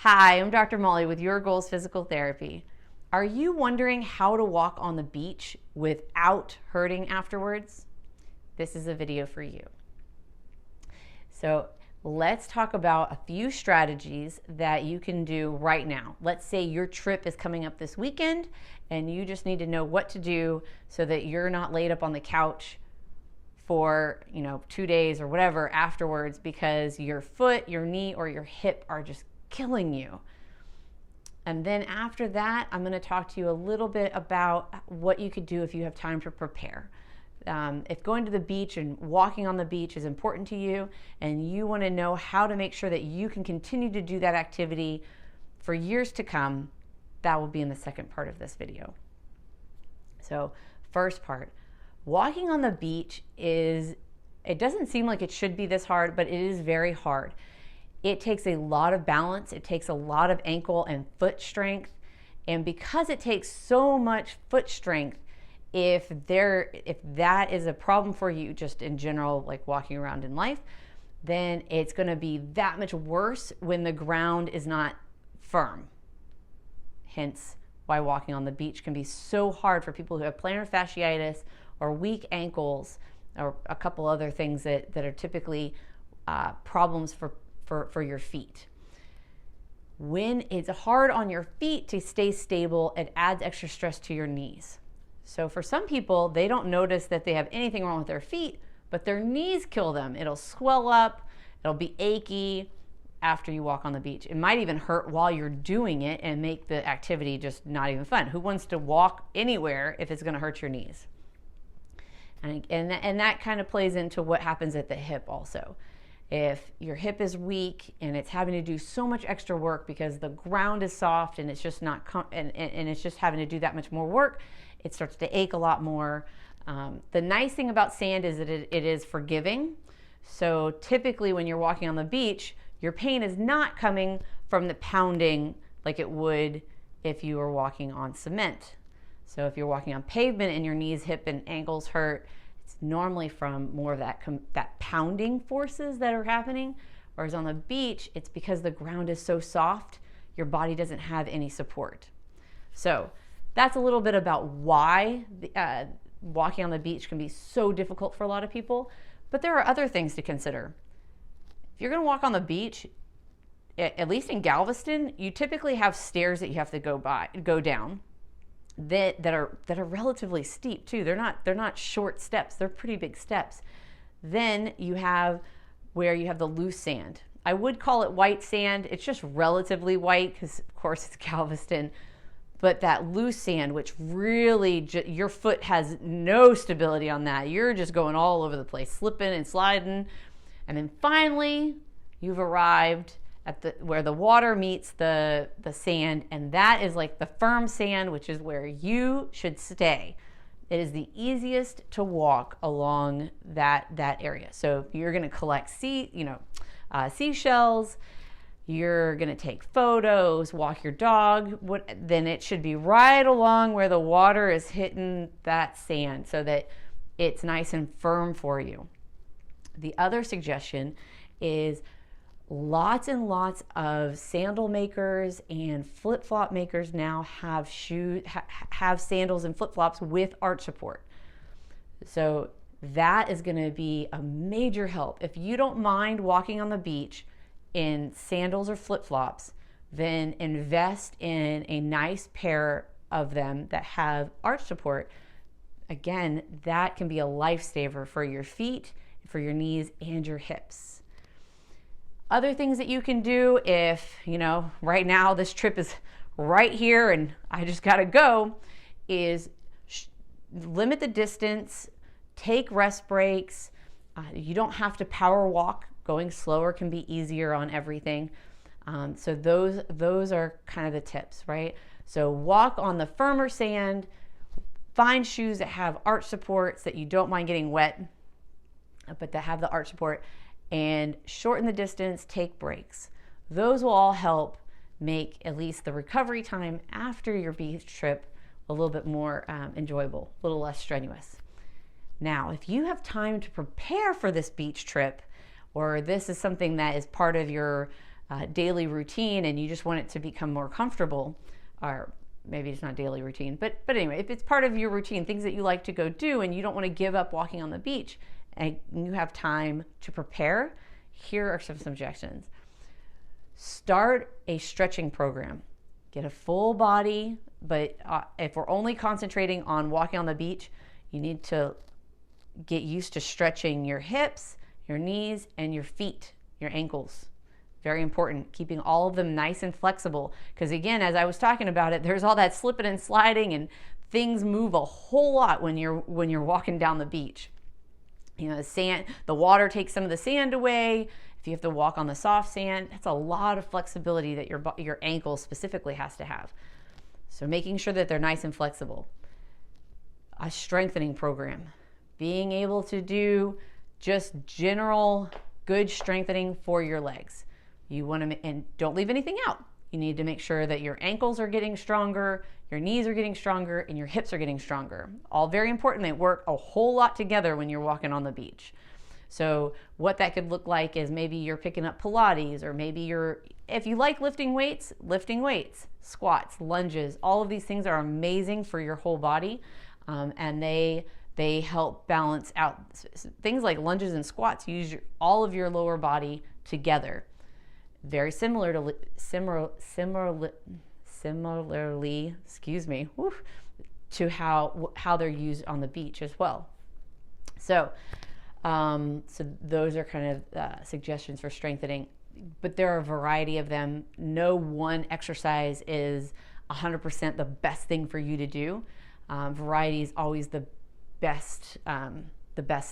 Hi, I'm Dr. Molly with Your Goals Physical Therapy. Are you wondering how to walk on the beach without hurting afterwards? This is a video for you. So let's talk about a few strategies that you can do right now. Let's say your trip is coming up this weekend and you just need to know what to do so that you're not laid up on the couch for 2 days or whatever afterwards because your foot, your knee, or your hip are just killing you. And then after that, I'm going to talk to you a little bit about what you could do if you have time to prepare. If going to the beach and walking on the beach is important to you and you want to know how to make sure that you can continue to do that activity for years to come, that will be in the second part of this video. So first part, walking on the beach it doesn't seem like it should be this hard, but it is very hard. It takes a lot of balance. It takes a lot of ankle and foot strength. And because it takes so much foot strength, if that is a problem for you just in general, like walking around in life, then it's going to be that much worse when the ground is not firm. Hence why walking on the beach can be so hard for people who have plantar fasciitis or weak ankles or a couple other things that are typically problems for your feet. When it's hard on your feet to stay stable, it adds extra stress to your knees. So for some people, they don't notice that they have anything wrong with their feet, but their knees kill them. It'll swell up, it'll be achy after you walk on the beach. It might even hurt while you're doing it and make the activity just not even fun. Who wants to walk anywhere if it's going to hurt your knees? And that kind of plays into what happens at the hip also. If your hip is weak and it's having to do so much extra work because the ground is soft and it's just not and it's just having to do that much more work, it starts to ache a lot more. The nice thing about sand is that it is forgiving. So typically when you're walking on the beach, your pain is not coming from the pounding like it would if you were walking on cement. So if you're walking on pavement and your knees, hip, and ankles hurt, it's normally from more of that pounding forces that are happening. Whereas on the beach, it's because the ground is so soft, your body doesn't have any support. So that's a little bit about why walking on the beach can be so difficult for a lot of people. But there are other things to consider. If you're going to walk on the beach, at least in Galveston, you typically have stairs that you have to go down that are relatively steep too. They're not short steps. They're pretty big steps. Then you have where you have the loose sand. I would call it white sand. It's just relatively white because of course it's Galveston. But that loose sand, which really your foot has no stability on that. You're just going all over the place, slipping and sliding. And then finally you've arrived at where the water meets the sand, and that is like the firm sand, which is where you should stay. It is the easiest to walk along that area. So you're going to collect seashells, you're going to take photos, walk your dog, then it should be right along where the water is hitting that sand so that it's nice and firm for you. The other suggestion is lots and lots of sandal makers and flip-flop makers now have have sandals and flip-flops with arch support. So that is going to be a major help. If you don't mind walking on the beach in sandals or flip-flops, then invest in a nice pair of them that have arch support. Again, that can be a lifesaver for your feet, for your knees, and your hips. Other things that you can do if, right now this trip is right here and I just got to go, is limit the distance, take rest breaks. You don't have to power walk. Going slower can be easier on everything. So those are kind of the tips, right? So walk on the firmer sand, find shoes that have arch supports that you don't mind getting wet, but that have the arch support, and shorten the distance, take breaks. Those will all help make at least the recovery time after your beach trip a little bit more enjoyable, a little less strenuous. Now, if you have time to prepare for this beach trip, or this is something that is part of your daily routine and you just want it to become more comfortable, or maybe it's not daily routine, but anyway, if it's part of your routine, things that you like to go do and you don't want to give up walking on the beach and you have time to prepare, here are some suggestions. Start a stretching program. Get a full body, but if we're only concentrating on walking on the beach, you need to get used to stretching your hips, your knees, and your feet, your ankles. Very important, keeping all of them nice and flexible. Because again, as I was talking about it, there's all that slipping and sliding and things move a whole lot when you're walking down the beach. You know, the water takes some of the sand away. If you have to walk on the soft sand, that's a lot of flexibility that your ankle specifically has to have. So making sure that they're nice and flexible. A strengthening program. Being able to do just general good strengthening for your legs. You want to, and don't leave anything out. You need to make sure that your ankles are getting stronger, your knees are getting stronger, and your hips are getting stronger. All very important. They work a whole lot together when you're walking on the beach. So what that could look like is maybe you're picking up Pilates, or maybe if you like lifting weights, squats, lunges. All of these things are amazing for your whole body, and they help balance out. Things like lunges and squats use all of your lower body together. Very similarly, to how they're used on the beach as well. So those are kind of suggestions for strengthening, but there are a variety of them. No one exercise is 100% the best thing for you to do. Variety is always the best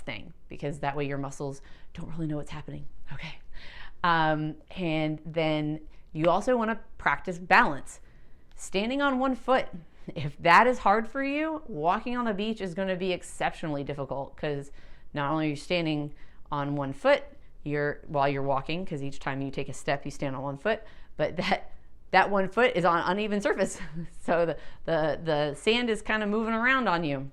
thing, because that way your muscles don't really know what's happening. Okay. And then you also want to practice balance. Standing on one foot. If that is hard for you, walking on the beach is going to be exceptionally difficult, because not only are you standing on one foot while you're walking, because each time you take a step you stand on one foot, but that one foot is on uneven surface. So the sand is kind of moving around on you.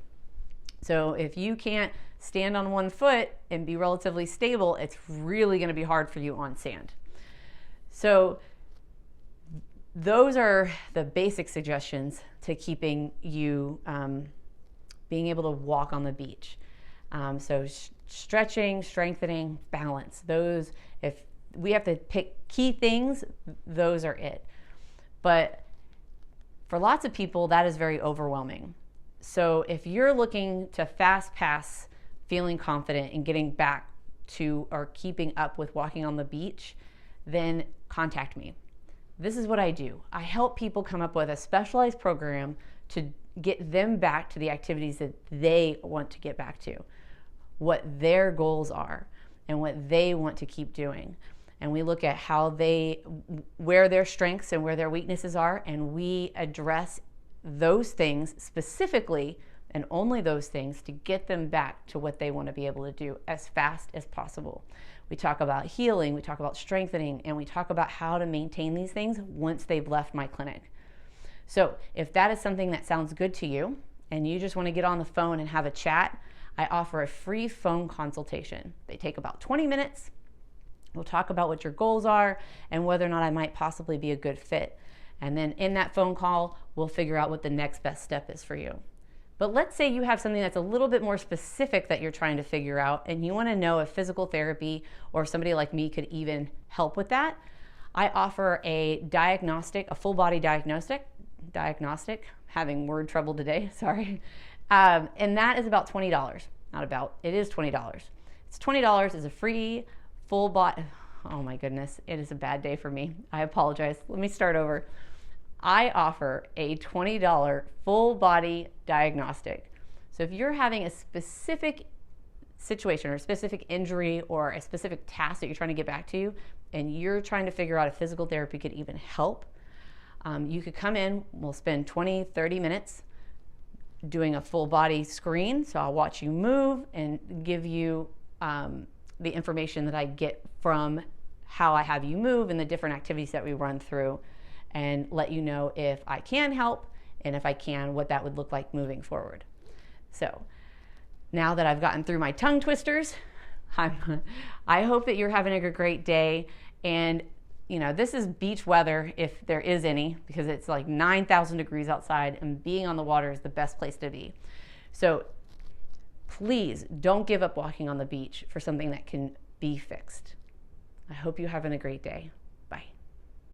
So if you can't stand on one foot and be relatively stable, it's really going to be hard for you on sand. So those are the basic suggestions to keeping you being able to walk on the beach. So stretching, strengthening, balance. Those, if we have to pick key things, those are it. But for lots of people, that is very overwhelming. So if you're looking to fast pass feeling confident and getting back to or keeping up with walking on the beach, then contact me. This is what I do. I help people come up with a specialized program to get them back to the activities that they want to get back to, what their goals are, and what they want to keep doing. And we look at where their strengths and where their weaknesses are, and we address those things specifically, and only those things, to get them back to what they want to be able to do as fast as possible. We talk about healing, we talk about strengthening, and we talk about how to maintain these things once they've left my clinic. So if that is something that sounds good to you, and you just want to get on the phone and have a chat, I offer a free phone consultation. They take about 20 minutes. We'll talk about what your goals are and whether or not I might possibly be a good fit. And then in that phone call, we'll figure out what the next best step is for you. But let's say you have something that's a little bit more specific that you're trying to figure out, and you want to know if physical therapy or somebody like me could even help with that. I offer a diagnostic, a full body diagnostic, having word trouble today, sorry. And that is about $20. It is $20. It's $20. It's a free full body. Oh my goodness, it is a bad day for me. I apologize. Let me start over. I offer a $20 full body diagnostic. So if you're having a specific situation or a specific injury or a specific task that you're trying to get back to, and you're trying to figure out if physical therapy could even help, you could come in. We'll spend 20, 30 minutes doing a full body screen. So I'll watch you move and give you the information that I get from how I have you move and the different activities that we run through, and let you know if I can help, and if I can, what that would look like moving forward. So now that I've gotten through my tongue twisters, I hope that you're having a great day. And this is beach weather if there is any, because it's like 9,000 degrees outside and being on the water is the best place to be. So please don't give up walking on the beach for something that can be fixed. I hope you're having a great day.